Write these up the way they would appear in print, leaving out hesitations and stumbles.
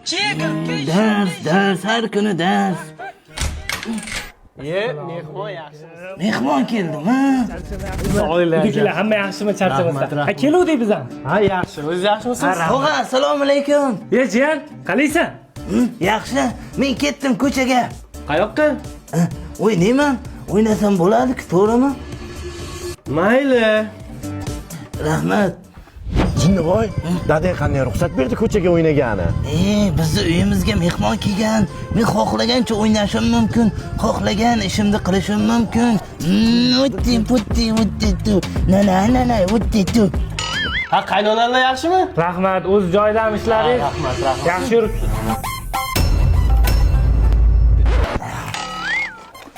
Dars, har kuni dars. Mehmon yaxshimisiz? Mehmon keldimi? Uydagilar hamma yaxshimi, charchamasdan? Ha, keluvdik biz ham. Ha, yaxshi. O'zingiz yaxshimisiz? Tog'a, assalomu alaykum. Jiyan, qalaysan? Yaxshi. Men ketdim ko'chaga. Qayoqqa? O'ynayman. O'ynasam bo'ladi-ku, to'g'rimi? Mayli. Rahmat. Jinnivoy, dadang qanday ruxsat berdi ko'chaga o'ynagani? Bizni uyimizga mehmon kelgan. Men xohlagancha o'ynashim mumkin, xohlagan ishimni qilishim mumkin. Utti, na, utti. Ha, qaynonanglar yaxshimi? Rahmat, o'z joyidami ishlaringiz? Rahmat. Yaxshi yuribsiz.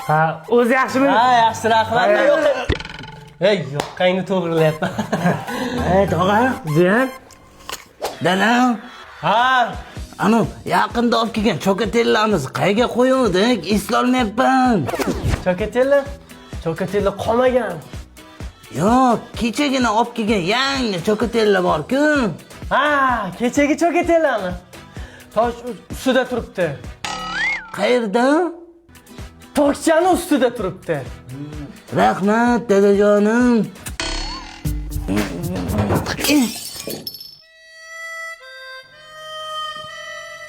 Ha, o'zi yaxshimi? Ha, yaxshi, rahmat. Yo'q. Yo'q, qayni to'g'rilayapman. Tog'a, Jiyan, dadam. Ha, Ana, yaqinda olib kelgan chokatellarimiz qayerga qo'yuvdik? Eslolmayapman. Chokatellar qolmagan. Yo'q, kechagina olib kelgan yangi chokatellar bor-ku. Ha, kechagi chokatellarmi? Tosh ustida turibdi. Qayerda? Tokchani ustida turibdi. Rahmat, dadajonim.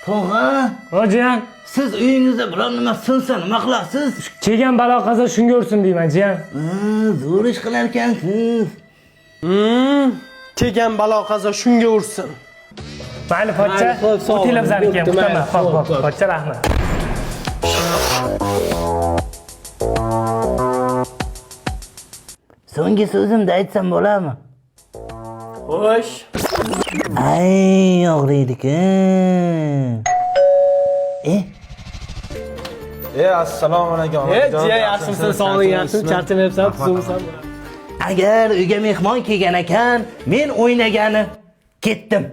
Tog'a, Jiyan, siz uyingizda biror nima sinsa nima qilasiz? kelgan balo qazo shunga ursin deyman, Jiyan. Zo'r ish qilar ekansiz. Kelgan balo qazo shunga ursin. Mayli, pochcha. Xo'p, sog' O'tinglar bizaniki ham bo'pti, kutaman. mayli. Xo'p, pochcha, rahmat. So'nggi so'zimni aytsam bo'ladimi? Xo'sh. Ay, og'riydi-ku. Assalomu alaykum. Jiya yaxshimisiz, sog'lig'ing yaxshimi? Charchamayapsan, tuzimsan? Agar uyga mehmon kelgan ekan, men o'ynagani ketdim.